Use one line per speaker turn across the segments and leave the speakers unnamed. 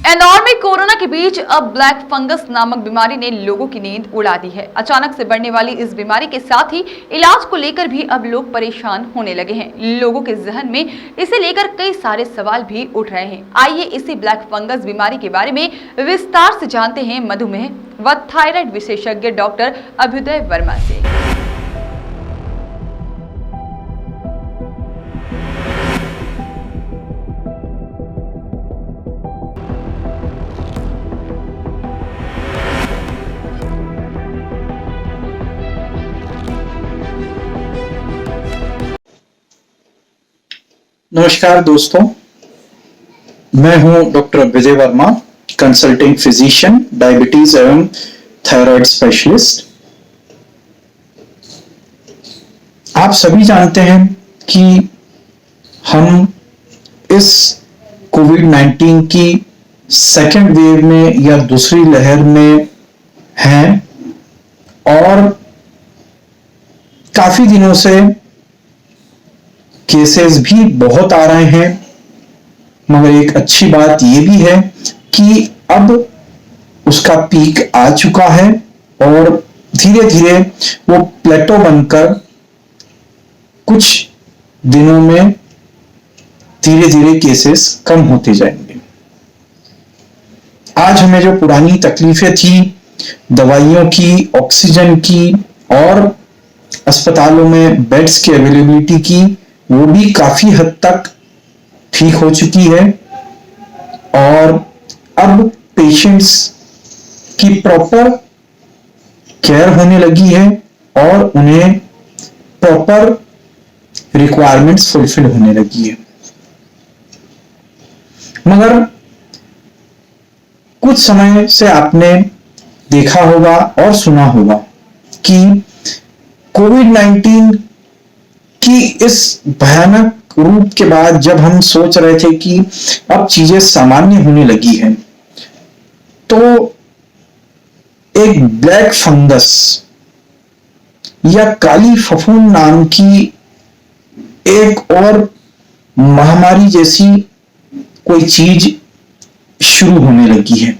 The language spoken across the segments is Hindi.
इंदौर में कोरोना के बीच अब ब्लैक फंगस नामक बीमारी ने लोगों की नींद उड़ा दी है। अचानक से बढ़ने वाली इस बीमारी के साथ ही इलाज को लेकर भी अब लोग परेशान होने लगे हैं। लोगों के जहन में इसे लेकर कई सारे सवाल भी उठ रहे हैं। आइए इसी ब्लैक फंगस बीमारी के बारे में विस्तार से जानते हैं मधुमेह व थायराइड विशेषज्ञ डॉक्टर अभ्युदय वर्मा से।
नमस्कार दोस्तों, मैं हूं doctor Abhyudaya Verma, consulting physician, diabetes एवं थायराइड स्पेशलिस्ट। आप सभी जानते हैं कि हम इस कोविड-19 की सेकेंड वेव में या दूसरी लहर में हैं और काफी दिनों से केसेस भी बहुत आ रहे हैं, मगर एक अच्छी बात यह भी है कि अब उसका पीक आ चुका है और धीरे धीरे वो प्लेटो बनकर कुछ दिनों में धीरे धीरे केसेस कम होते जाएंगे। आज हमें जो पुरानी तकलीफें थी, दवाइयों की, ऑक्सीजन की और अस्पतालों में बेड्स की अवेलेबिलिटी की, वो भी काफी हद तक ठीक हो चुकी है और अब पेशेंट्स की प्रॉपर केयर होने लगी है और उन्हें प्रॉपर रिक्वायरमेंट्स फुलफिल होने लगी है। मगर कुछ समय से आपने देखा होगा और सुना होगा कि कोविड-19 कि इस भयानक रूप के बाद जब हम सोच रहे थे कि अब चीजें सामान्य होने लगी हैं, तो एक ब्लैक फंगस या काली फफूंद नाम की एक और महामारी जैसी कोई चीज शुरू होने लगी है,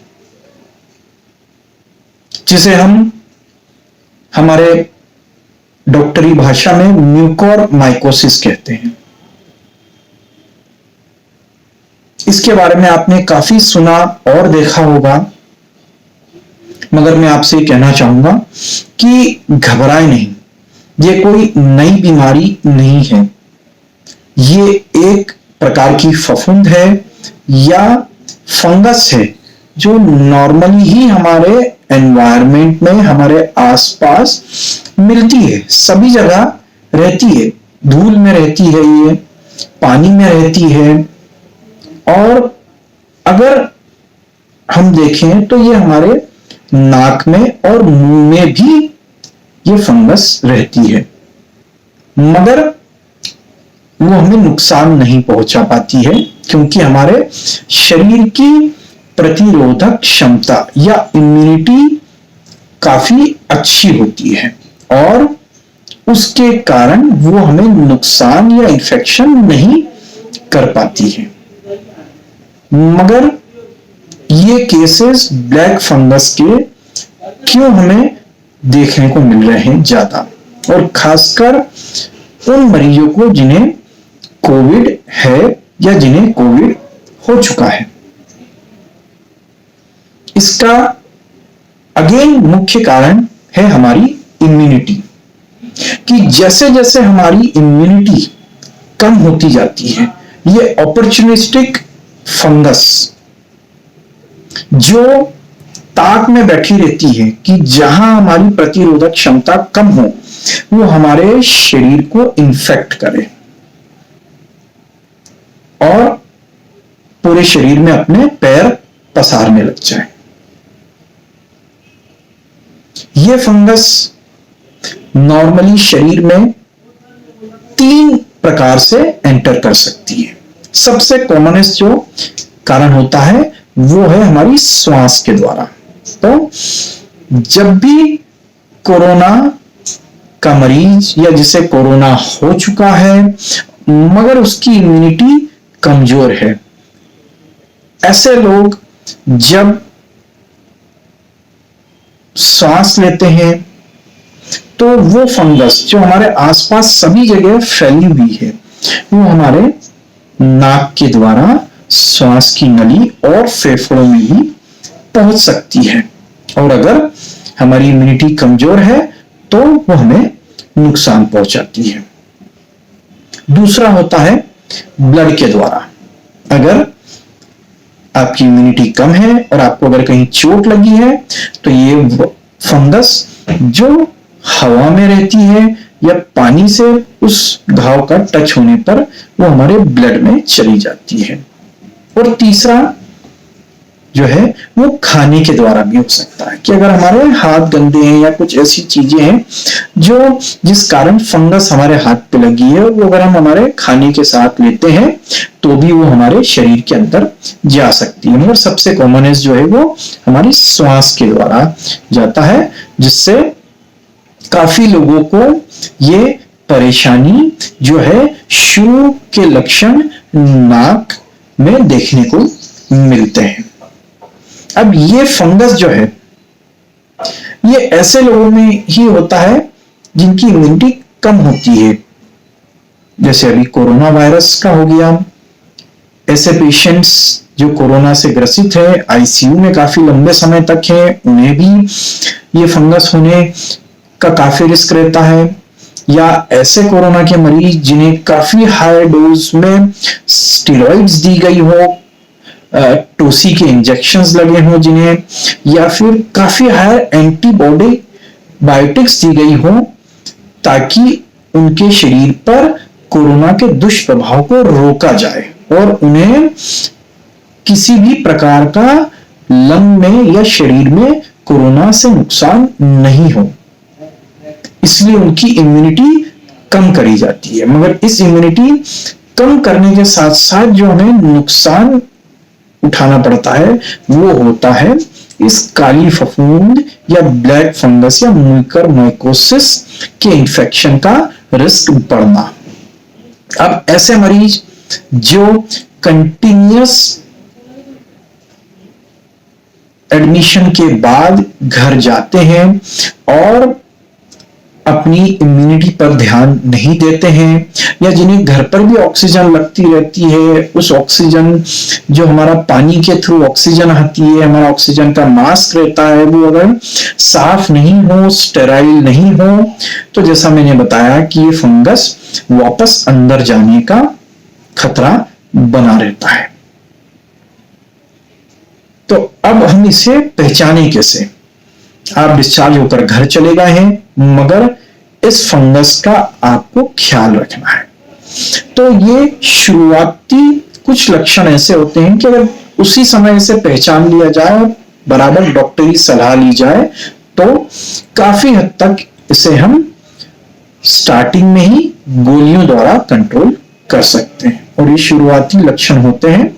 जिसे हम हमारे डॉक्टरी भाषा में म्यूकोरमाइकोसिस कहते हैं। इसके बारे में आपने काफी सुना और देखा होगा, मगर मैं आपसे कहना चाहूंगा कि घबराएं नहीं, ये कोई नई बीमारी नहीं है। ये एक प्रकार की फफूंद है या फंगस है जो नॉर्मली ही हमारे एनवायरनमेंट में, हमारे आसपास मिलती है, सभी जगह रहती है। धूल में रहती है, ये पानी में रहती है और अगर हम देखें तो ये हमारे नाक में और मुंह में भी ये फंगस रहती है, मगर वो हमें नुकसान नहीं पहुंचा पाती है क्योंकि हमारे शरीर की प्रतिरोधक क्षमता या इम्यूनिटी काफी अच्छी होती है और उसके कारण वो हमें नुकसान या इन्फेक्शन नहीं कर पाती है। मगर ये केसेस ब्लैक फंगस के क्यों हमें देखने को मिल रहे हैं ज्यादा, और खासकर उन मरीजों को जिन्हें कोविड है या जिन्हें कोविड हो चुका है। इसका अगेन मुख्य कारण है हमारी इम्यूनिटी, कि जैसे जैसे हमारी इम्यूनिटी कम होती जाती है, ये अपॉर्चुनिस्टिक फंगस जो ताक में बैठी रहती है कि जहां हमारी प्रतिरोधक क्षमता कम हो, वो हमारे शरीर को इन्फेक्ट करे और पूरे शरीर में अपने पैर पसारने लग जाए। ये फंगस नॉर्मली शरीर में 3 प्रकार से एंटर कर सकती है। सबसे कॉमनेस्ट जो कारण होता है वो है हमारी श्वास के द्वारा। तो जब भी कोरोना का मरीज या जिसे कोरोना हो चुका है मगर उसकी इम्यूनिटी कमजोर है, ऐसे लोग जब सांस लेते हैं तो वो फंगस जो हमारे आसपास सभी जगह फैली हुई है, वो हमारे नाक के द्वारा श्वास की नली और फेफड़ों में भी पहुंच सकती है, और अगर हमारी इम्यूनिटी कमजोर है तो वो हमें नुकसान पहुंचाती है। दूसरा होता है ब्लड के द्वारा। अगर आपकी इम्यूनिटी कम है और आपको अगर कहीं चोट लगी है तो ये फंगस जो हवा में रहती है या पानी से उस घाव का टच होने पर वो हमारे ब्लड में चली जाती है। और तीसरा जो है वो खाने के द्वारा भी हो सकता है कि अगर हमारे हाथ गंदे हैं या कुछ ऐसी चीजें हैं जो जिस कारण फंगस हमारे हाथ पे लगी है, वो अगर हम हमारे खाने के साथ लेते हैं तो भी वो हमारे शरीर के अंदर जा सकती है। मगर सबसे कॉमनेस्ट जो है वो हमारी श्वास के द्वारा जाता है, जिससे काफी लोगों को ये परेशानी जो है शुरू के लक्षण नाक में देखने को मिलते हैं। अब ये फंगस जो है ये ऐसे लोगों में ही होता है जिनकी इम्यूनिटी कम होती है, जैसे अभी कोरोना वायरस का हो गया। ऐसे पेशेंट्स जो कोरोना से ग्रसित है, आईसीयू में काफी लंबे समय तक है, उन्हें भी ये फंगस होने का काफी रिस्क रहता है। या ऐसे कोरोना के मरीज जिन्हें काफी हाई डोज में स्टेरॉइड्स दी गई हो, टोसी के इंजेक्शंस लगे हों जिन्हें, या फिर काफी हाई एंटीबॉडी बायोटिक्स दी गई हो ताकि उनके शरीर पर कोरोना के दुष्प्रभाव को रोका जाए और उन्हें किसी भी प्रकार का लंग में या शरीर में कोरोना से नुकसान नहीं हो, इसलिए उनकी इम्यूनिटी कम करी जाती है। मगर इस इम्यूनिटी कम करने के साथ साथ जो हमें नुकसान उठाना पड़ता है वो होता है इस काली फफूंद या ब्लैक फंगस या म्यूकर माइकोसिस के इन्फेक्शन का रिस्क बढ़ना। अब ऐसे मरीज जो कंटिन्यूअस एडमिशन के बाद घर जाते हैं और अपनी इम्यूनिटी पर ध्यान नहीं देते हैं, या जिन्हें घर पर भी ऑक्सीजन लगती रहती है, उस ऑक्सीजन जो हमारा पानी के थ्रू ऑक्सीजन आती है, हमारा ऑक्सीजन का मास्क रहता है, वो अगर साफ नहीं हो, स्टेराइल नहीं हो, तो जैसा मैंने बताया कि ये फंगस वापस अंदर जाने का खतरा बना रहता है। तो अब हम इसे पहचाने कैसे? आप डिस्चार्ज होकर घर चले गए हैं, मगर इस फंगस का आपको ख्याल रखना है। तो ये शुरुआती कुछ लक्षण ऐसे होते हैं कि अगर उसी समय से पहचान लिया जाए और बराबर डॉक्टरी सलाह ली जाए तो काफी हद तक इसे हम स्टार्टिंग में ही गोलियों द्वारा कंट्रोल कर सकते हैं। और ये शुरुआती लक्षण होते हैं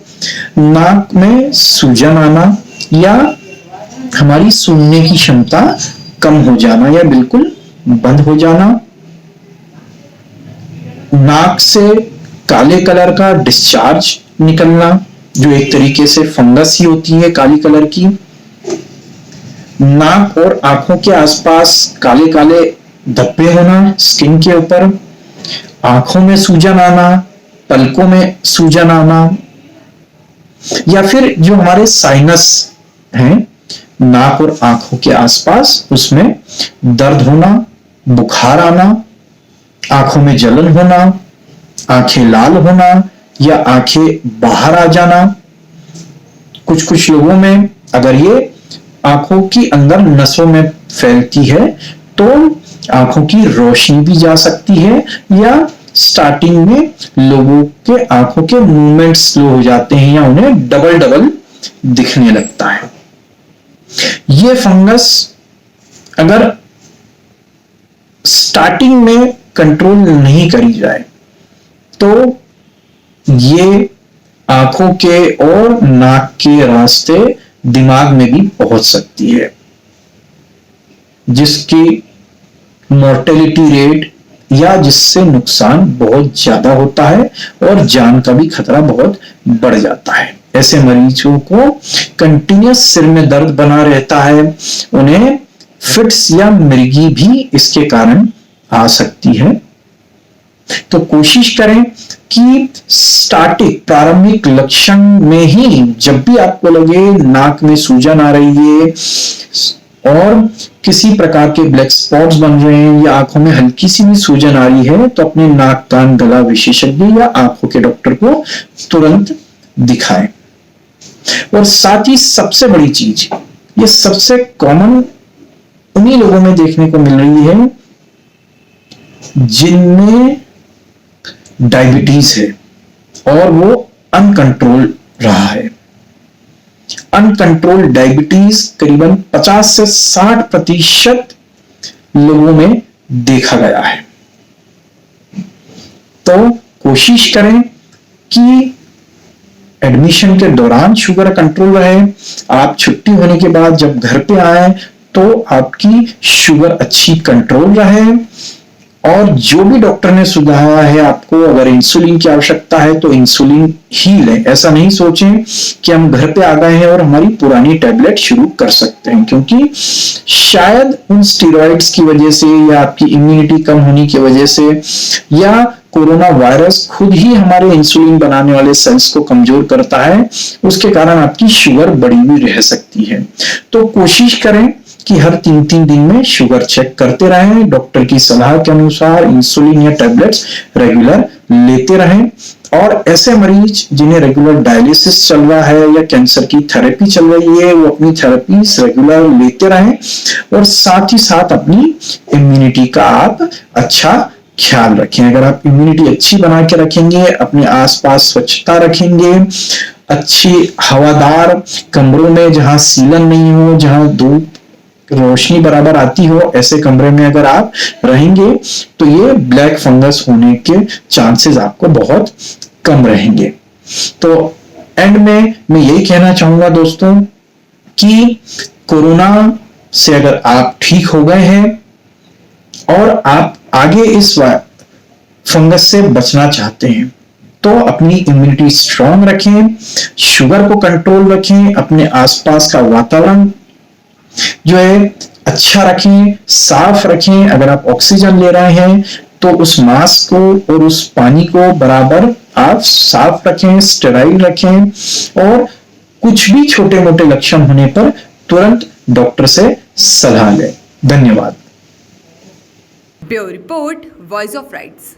नाक में सूजन आना, या हमारी सूंघने की क्षमता कम हो जाना या बिल्कुल बंद हो जाना, नाक से काले कलर का डिस्चार्ज निकलना जो एक तरीके से फंगस ही होती है काली कलर की, नाक और आंखों के आसपास काले काले धब्बे होना स्किन के ऊपर, आंखों में सूजन आना, पलकों में सूजन आना, या फिर जो हमारे साइनस हैं नाक और आंखों के आसपास उसमें दर्द होना, बुखार आना, आंखों में जलन होना, आंखें लाल होना या आंखें बाहर आ जाना। कुछ लोगों में अगर ये आंखों की अंदर नसों में फैलती है तो आंखों की रोशनी भी जा सकती है, या स्टार्टिंग में लोगों के आंखों के मूवमेंट स्लो हो जाते हैं या उन्हें डबल डबल दिखने लगता है। ये फंगस अगर स्टार्टिंग में कंट्रोल नहीं करी जाए तो ये आंखों के और नाक के रास्ते दिमाग में भी पहुंच सकती है, जिसकी मोर्टेलिटी रेट या जिससे नुकसान बहुत ज्यादा होता है और जान का भी खतरा बहुत बढ़ जाता है। ऐसे मरीजों को कंटिन्यूस सिर में दर्द बना रहता है, उन्हें फिट्स या मिर्गी भी इसके कारण आ सकती है। तो कोशिश करें कि स्टार्टिंग प्रारंभिक लक्षण में ही जब भी आपको लगे नाक में सूजन आ रही है और किसी प्रकार के ब्लैक स्पॉट्स बन रहे हैं या आंखों में हल्की सी भी सूजन आ रही है, तो अपने नाक कान गला विशेषज्ञ या आंखों के डॉक्टर को तुरंत दिखाएं। और साथ ही सबसे बड़ी चीज, ये सबसे कॉमन उन्हीं लोगों में देखने को मिल रही है जिनमें डायबिटीज है और वो अनकंट्रोल रहा है। अनकंट्रोल डायबिटीज करीबन 50 से 60% लोगों में देखा गया है। तो कोशिश करें कि एडमिशन के दौरान शुगर कंट्रोल रहे, आप छुट्टी होने के बाद जब घर पे आए तो आपकी शुगर अच्छी कंट्रोल रहे, और जो भी डॉक्टर ने सुझाया है आपको, अगर इंसुलिन की आवश्यकता है तो इंसुलिन ही लें। ऐसा नहीं सोचें कि हम घर पे आ गए हैं और हमारी पुरानी टैबलेट शुरू कर सकते हैं, क्योंकि शायद उन स्टेरॉइड्स की वजह से या आपकी इम्यूनिटी कम होने की वजह से या कोरोना वायरस खुद ही हमारे इंसुलिन बनाने वाले सेल्स को कमजोर करता है, उसके कारण आपकी शुगर बढ़ी हुई रह सकती है। तो कोशिश करें कि हर 3-3 दिन में शुगर चेक करते रहें, डॉक्टर की सलाह के अनुसार इंसुलिन या टैबलेट्स रेगुलर लेते रहें। और ऐसे मरीज जिन्हें रेगुलर डायलिसिस चल रहा है या कैंसर की थेरेपी चल रही है, वो अपनी थेरेपी रेगुलर लेते रहें और साथ ही साथ अपनी इम्यूनिटी का आप अच्छा ख्याल रखें। अगर आप इम्यूनिटी अच्छी बना के रखेंगे, अपने आसपास स्वच्छता रखेंगे, अच्छी हवादार कमरों में जहां सीलन नहीं हो, जहां धूप रोशनी बराबर आती हो, ऐसे कमरे में अगर आप रहेंगे तो ये ब्लैक फंगस होने के चांसेस आपको बहुत कम रहेंगे। तो एंड में मैं यही कहना चाहूंगा दोस्तों कि कोरोना से अगर आप ठीक हो गए हैं और आप आगे इस फंगस से बचना चाहते हैं तो अपनी इम्यूनिटी स्ट्रांग रखें, शुगर को कंट्रोल रखें, अपने आसपास का वातावरण जो है अच्छा रखें, साफ रखें। अगर आप ऑक्सीजन ले रहे हैं तो उस मास्क को और उस पानी को बराबर आप साफ रखें, स्टेराइल रखें और कुछ भी छोटे मोटे लक्षण होने पर तुरंत डॉक्टर से सलाह लें। धन्यवाद।
Bureau report, voice of rights.